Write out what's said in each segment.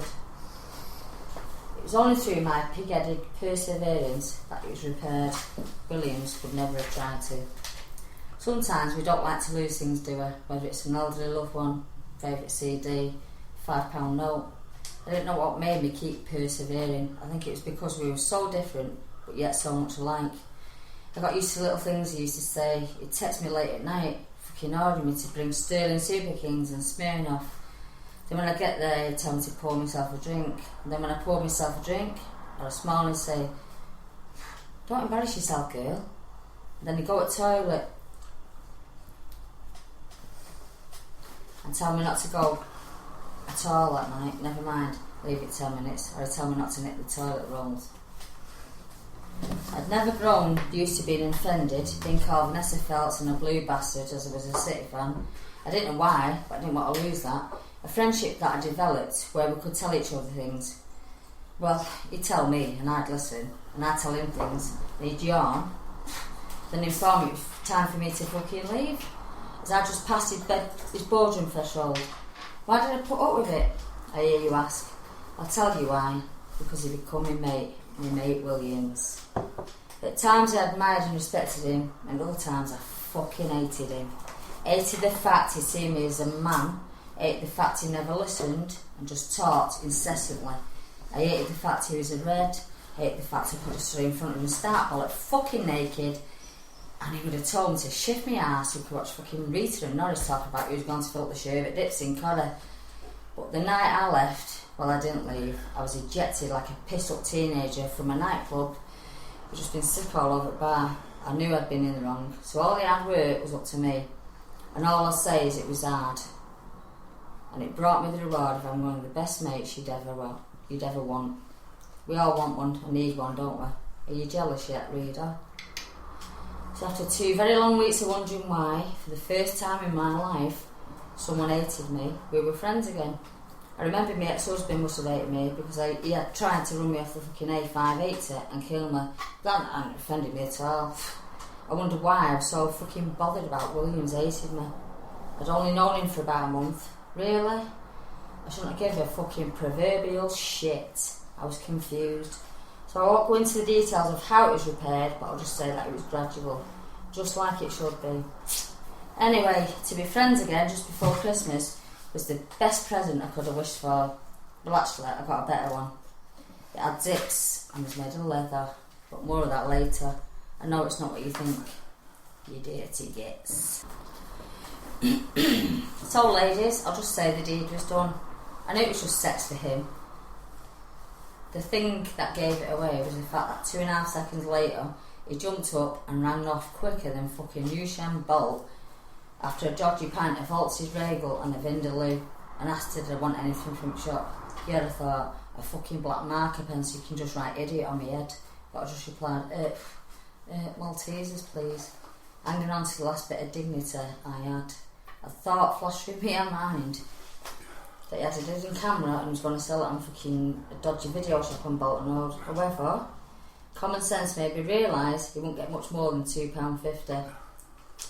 Salford. It was only through my pig-headed perseverance that it was repaired. Williams would never have tried to. Sometimes we don't like to lose things, do we? Whether it's an elderly loved one, favourite CD, £5 note. I didn't know what made me keep persevering. I think it was because we were so different, but yet so much alike. I got used to little things he used to say. He'd text me late at night, fucking ordering me to bring Sterling Super Kings and Smirnoff. Then when I get there, he'd tell me to pour myself a drink. And then when I poured myself a drink, I'd smile and say, "Don't embarrass yourself, girl." And then he'd go to the toilet and tell me not to go at all that night. Never mind, leave it 10 minutes. Or he'd tell me not to nick the toilet rolls. I'd never grown used to being offended, being called Nessa Feltz and a blue bastard as I was a City fan. I didn't know why, but I didn't want to lose that. A friendship that I developed where we could tell each other things. Well, he'd tell me and I'd listen, and I'd tell him things, and he'd yawn, then inform me it was time for me to fucking leave. As I just passed his boardroom threshold. Why did I put up with it? I hear you ask. I'll tell you why. Because he became my mate Williams. At times I admired and respected him, and other times I fucking hated him. Hated the fact he'd seen me as a man, hated the fact he never listened and just talked incessantly. I hated the fact he was a red, hated the fact I put a story in front of him and start all fucking naked, and he would have told me to shift my ass so we could watch fucking Rita and Norris talk about who was going to fill the show at Dips in Corrie. But the night I left, well, I didn't leave. I was ejected like a pissed up teenager from a nightclub. I'd just been sick all over the bar. I knew I'd been in the wrong, so all the hard work was up to me. And all I'll say is it was hard. And it brought me the reward of having one of the best mates you'd ever want. We all want one and need one, don't we? Are you jealous yet, reader? So after 2 very long weeks of wondering why, for the first time in my life, someone hated me, we were friends again. I remember my ex-husband must have hated me because he had tried to run me off the fucking A580 and kill me. That hadn't offended me at all. I wondered why I was so fucking bothered about Williams hating me. I'd only known him for about a month. Really? I shouldn't have given a fucking proverbial shit. I was confused. So I won't go into the details of how it was repaired, but I'll just say that it was gradual. Just like it should be. Anyway, to be friends again just before Christmas was the best present I could have wished for. Well, actually, I got a better one. It had zips and was made of leather, but more of that later. I know it's not what you think, you dirty gits. So, ladies, I'll just say the deed was done. I knew it was just sex for him. The thing that gave it away was the fact that 2.5 seconds later, he jumped up and ran off quicker than fucking Usain Bolt after a dodgy pint of Voltz's Regal and a Vindaloo, and asked her did I want anything from the shop. Yeah, I thought, a fucking black marker pen so you can just write idiot on my head. But I just replied, Maltesers please. Hanging on to the last bit of dignity I had. A thought flashed through my mind that he had a hidden camera and was going to sell it on fucking a dodgy video shop on Bolton Road. However, common sense made me realise he wouldn't get much more than £2.50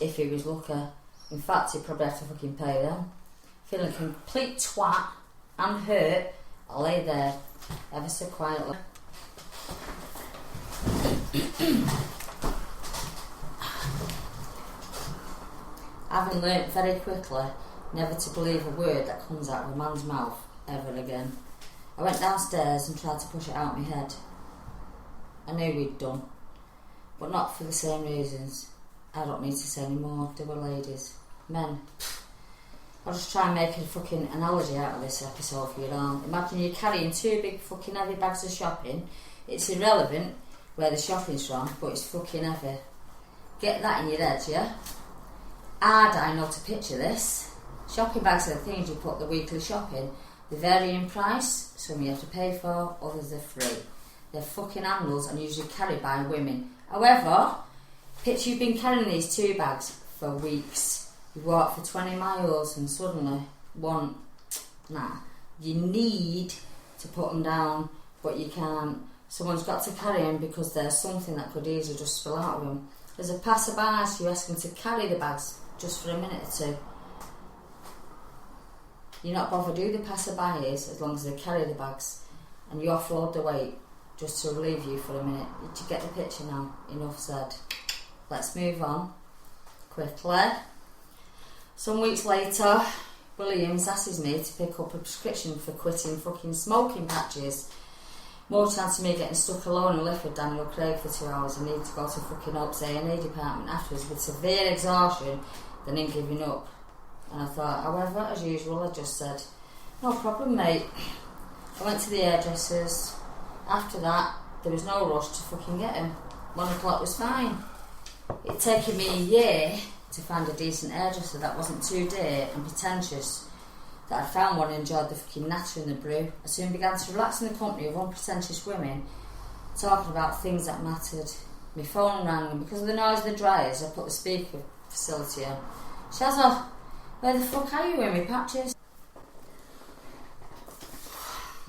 if he was lucky. In fact, he'd probably have to fucking pay them. Feeling a complete twat and hurt, I lay there ever so quietly. Having learnt very quickly never to believe a word that comes out of a man's mouth ever again, I went downstairs and tried to push it out my head. I knew we'd done, but not for the same reasons. I don't need to say any more, do we, ladies? Men. I'll just try and make a fucking analogy out of this episode for you all. Imagine you're carrying 2 big fucking heavy bags of shopping. It's irrelevant where the shopping's from, but it's fucking heavy. Get that in your head, yeah? Hard I know to picture this. Shopping bags are the things you put the weekly shopping. They vary in price, some you have to pay for, others are free. They're fucking handles and usually carried by women. However, picture you've been carrying these 2 bags for weeks. You walk for 20 miles and suddenly you need to put them down, but you can't. Someone's got to carry them because there's something that could easily just spill out of them. There's a passerby, so you ask them to carry the bags just for a minute or two. You're not bothered who the passerby is as long as they carry the bags and you offload the weight just to relieve you for a minute. Did you get the picture now? Enough said. Let's move on quickly. Some weeks later, Williams asks me to pick up a prescription for quitting fucking smoking patches. More chance of me getting stuck alone and left with Daniel Craig for 2 hours and need to go to fucking Oak's A&E department afterwards with severe exhaustion than in giving up. And I thought, however, as usual, I just said, no problem, mate. I went to the hairdressers. After that, there was no rush to fucking get him. 1 o'clock was fine. It'd taken me a year to find a decent hairdresser that wasn't too dear and pretentious, that I found one and enjoyed the fucking natter in the brew. I soon began to relax in the company of unpretentious women talking about things that mattered. My phone rang and because of the noise of the dryers I put the speaker facility on. Shazza, where the fuck are you in my patches?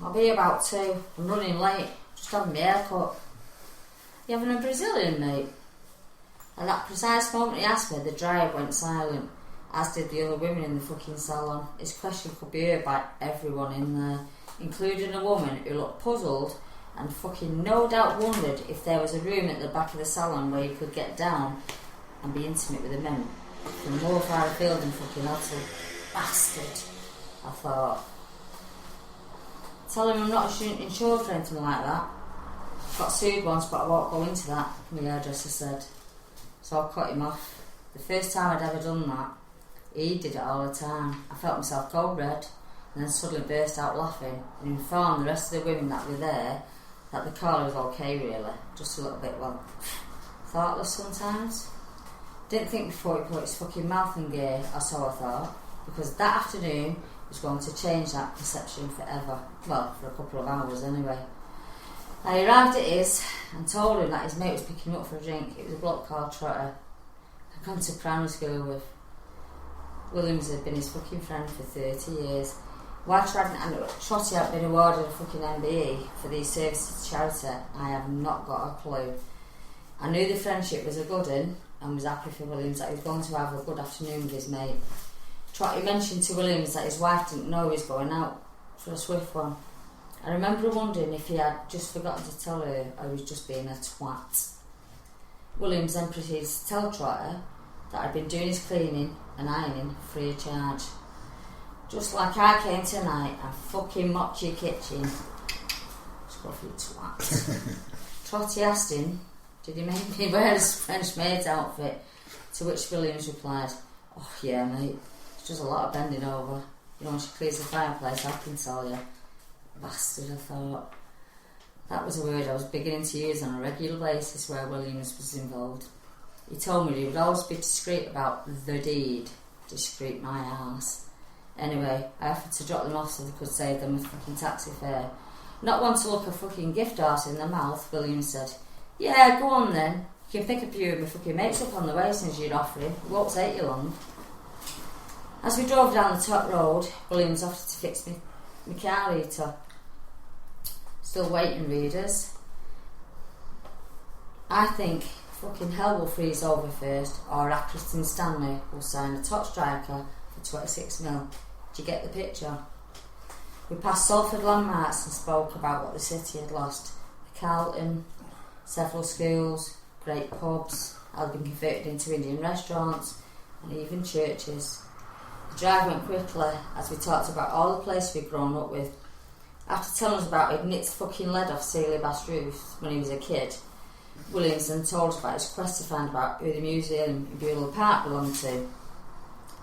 I'll be about 2. I'm running late. Just having my hair cut. You having a Brazilian, mate? At that precise moment he asked me, the dryer went silent, as did the other women in the fucking salon. His question could be heard by everyone in there, including a woman who looked puzzled and fucking no doubt wondered if there was a room at the back of the salon where you could get down and be intimate with the men from more far afield than fucking Otto. Bastard, I thought. Tell him I'm not insured for anything like that. Got sued once but I won't go into that, my hairdresser said. So I cut him off. The first time I'd ever done that, he did it all the time. I felt myself cold red and then suddenly burst out laughing and informed the rest of the women that were there that the collar was okay really, just a little bit, well, thoughtless sometimes. Didn't think before he put his fucking mouth in gear, or so I thought, because that afternoon was going to change that perception forever. Well, for a couple of hours anyway. I arrived at his and told him that his mate was picking him up for a drink. It was a bloke called Trotter I'd gone to primary school with. Williams had been his fucking friend for 30 years. Why Trotty hadn't been awarded a fucking MBE for these services to charity, I have not got a clue. I knew the friendship was a good one and was happy for Williams that he was going to have a good afternoon with his mate. Trotty mentioned to Williams that his wife didn't know he was going out for a swift one. I remember wondering if he had just forgotten to tell her or he was just being a twat. Williams then proceeded to tell Trotter that I'd been doing his cleaning and ironing free of charge. Just like I came tonight and fucking mopped your kitchen. Scruffy twat. Trotty asked him, did he make me wear his French maid's outfit? To which Williams replied, oh yeah mate, it's just a lot of bending over. You know when she clears the fireplace, I can tell you. Bastard, I thought. That was a word I was beginning to use on a regular basis where Williams was involved. He told me he would always be discreet about the deed. Discreet my arse. Anyway, I offered to drop them off so they could save them a fucking taxi fare. Not one to look a fucking gift horse in the mouth, Williams said. Yeah, go on then. You can pick a few of my fucking mates up on the way since you'd offer him. It won't take you long. As we drove down the top road, Williams offered to fix me my car heater. Still waiting, readers. I think fucking hell will freeze over first, or Accrington Stanley will sign a top striker for 26 mil. Do you get the picture? We passed Salford landmarks and spoke about what the city had lost. The Carlton, several schools, great pubs, had been converted into Indian restaurants, and even churches. The drive went quickly as we talked about all the places we'd grown up with. After telling us about he'd nicked fucking lead off Celia Bass roofs when he was a kid, Williams then told us about his quest to find out who the museum in Beulah Park belonged to.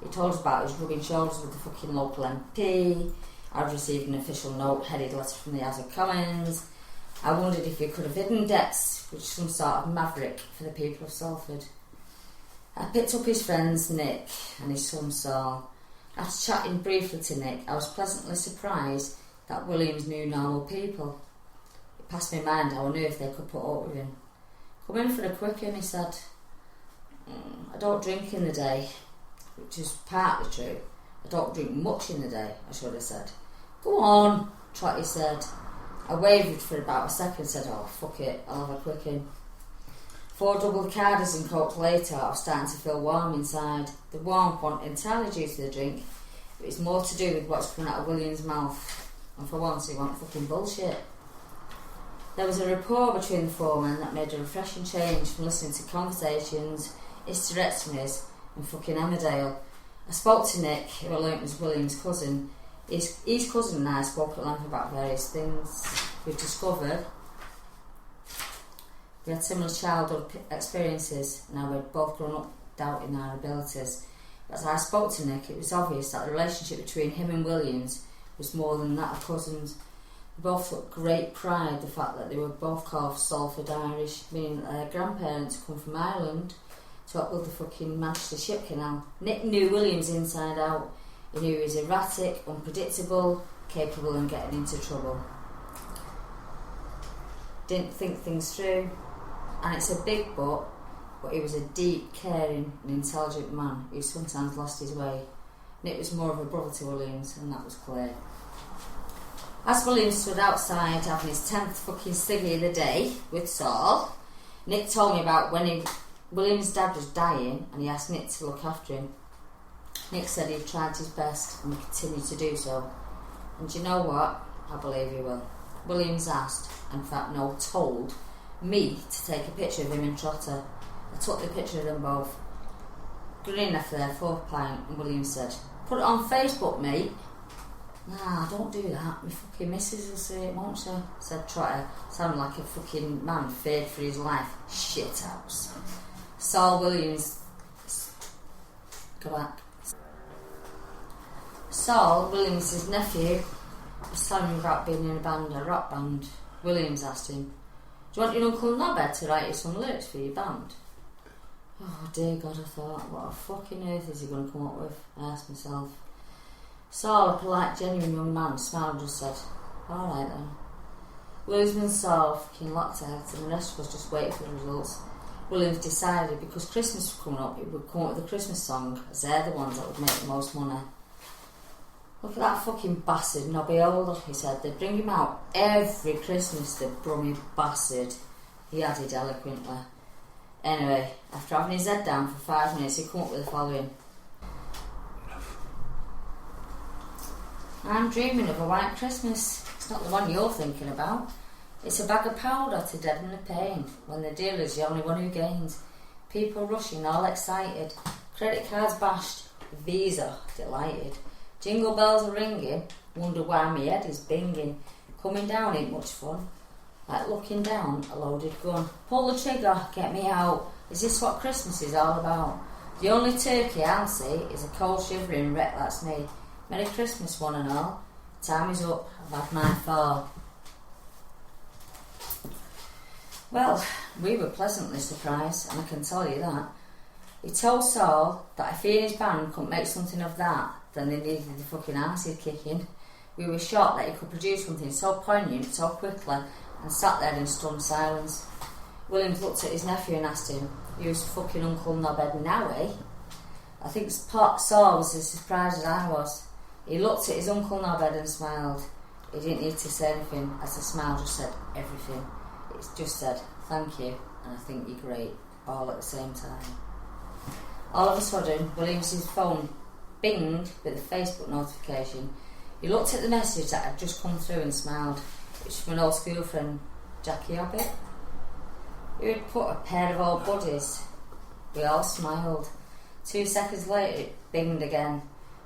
He told us about his rubbing shoulders with the fucking local MP. I'd received an official note headed letter from the House of Commons. I wondered if he could have hidden debts with some sort of maverick for the people of Salford. I picked up his friends Nick and his son Saul. After chatting briefly to Nick, I was pleasantly surprised that Williams knew normal people. It passed my mind how on earth they could put up with him. Come in for a quick one, he said. I don't drink in the day, which is partly true. I don't drink much in the day, I should have said. Go on, Trotty said. I wavered for about a second and said, oh fuck it, I'll have a quick one. 4 double carders and coke later, I was starting to feel warm inside. The warmth wasn't entirely due to the drink. It was more to do with what's coming out of William's mouth, and for once he wasn't fucking bullshit. There was a rapport between the four men that made a refreshing change from listening to conversations, hysterectomies and fucking Emmerdale. I spoke to Nick, who I learnt was William's cousin. His cousin and I spoke at length about various things. We've discovered we had similar childhood experiences, and now we'd both grown up doubting our abilities. But as I spoke to Nick, it was obvious that the relationship between him and Williams was more than that of cousins. They both took great pride in the fact that they were both called Salford Irish, meaning that their grandparents come from Ireland to upbuild the fucking Manchester Ship Canal. Nick knew Williams inside out. He knew he was erratic, unpredictable, capable of getting into trouble. Didn't think things through, and it's a big but he was a deep, caring and intelligent man who sometimes lost his way. Nick was more of a brother to Williams, and that was clear. As Williams stood outside having his 10th fucking ciggy of the day with Saul, Nick told me about when William's dad was dying and he asked Nick to look after him. Nick said he'd tried his best and would continue to do so. And do you know what? I believe he will. Williams asked, in fact no, told me to take a picture of him and Trotter. I took the picture of them both. Grinning after their fourth pint, and Williams said, "Put it on Facebook, mate." "Nah, don't do that. My fucking missus will see it, won't she?" said Trotter, sounding like a fucking man feared for his life. Shithouse. Saul Williams. Go back. Saul, Williams' nephew, was telling me about being in a rock band. Williams asked him, "Do you want your Uncle Nobed to write you some lyrics for your band?" Oh dear God, I thought, what a fucking earth is he going to come up with? I asked myself. Saul, a polite, genuine young man, smiled and just said, "Alright then." Williams and Saul fucking locked out, and the rest of us just waited for the results. Williams decided because Christmas was coming up, he would come up with a Christmas song, as they're the ones that would make the most money. "Look at that fucking bastard, Nobby Older," he said. "They bring him out every Christmas, the brummy bastard," he added eloquently. Anyway, after having his head down for 5 minutes, he came up with the following. "I'm dreaming of a white Christmas. It's not the one you're thinking about. It's a bag of powder to deaden the pain, when the dealer's the only one who gains. People rushing, all excited. Credit cards bashed. Visa delighted. Jingle bells are ringing. Wonder why my head is binging. Coming down ain't much fun. Like looking down a loaded gun. Pull the trigger, get me out. Is this what Christmas is all about? The only turkey I'll see is a cold shivering wreck that's me. Merry Christmas one and all. Time is up, I've had my fall." Well, we were pleasantly surprised, and I can tell you that. He told Saul that if he and his band couldn't make something of that, then they needed the fucking acid kicking. We were shocked that he could produce something so poignant so quickly, and sat there in stunned silence. Williams looked at his nephew and asked him, "Who's fucking Uncle Nobed now, eh?" I think Saul was as surprised as I was. He looked at his Uncle Nobed and smiled. He didn't need to say anything, as the smile just said everything. It just said, "Thank you, and I think you're great," all at the same time. All of a sudden, Williams' phone binged with a Facebook notification. He looked at the message that had just come through and smiled. It was from an old school friend, Jackie Hobbit, who had put a pair of old buddies. We all smiled. 2 seconds later, it binged again.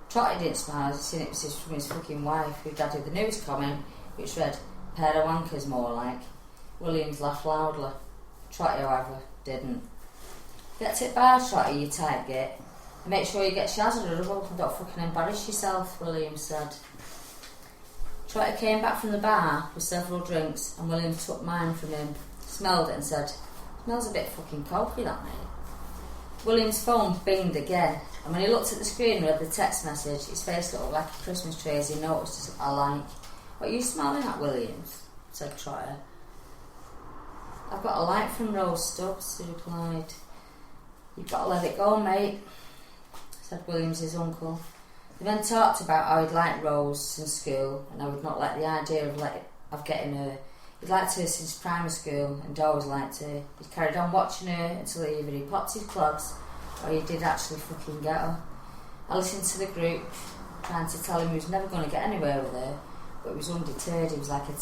Trotty didn't smile, as seen it was from his fucking wife, who'd added the news comment, which read, "Pair of wankers more like." Williams laughed loudly. Trotty, however, didn't. "Get to it bar, Trotty, you tight git. And make sure you get shazzed or double and don't fucking embarrass yourself," Williams said. Trotty came back from the bar with several drinks, and Williams took mine from him, smelled it and said, "Smells a bit fucking coffee, that mate." Williams' phone binged again, and when he looked at the screen and read the text message, his face looked like a Christmas tree as he noticed "I like." "What are you smelling at, Williams?" said Trotter. "I've got a light from Rose Stubbs," he replied. "You've got to let it go, mate," said Williams' uncle. They then talked about how he'd liked Rose since school, and I would not like the idea of getting her. He'd liked her since primary school and always liked her. He'd carried on watching her until either he popped his clogs or he did actually fucking get her. I listened to the group trying to tell him he was never going to get anywhere with her, but he was undeterred. He was like a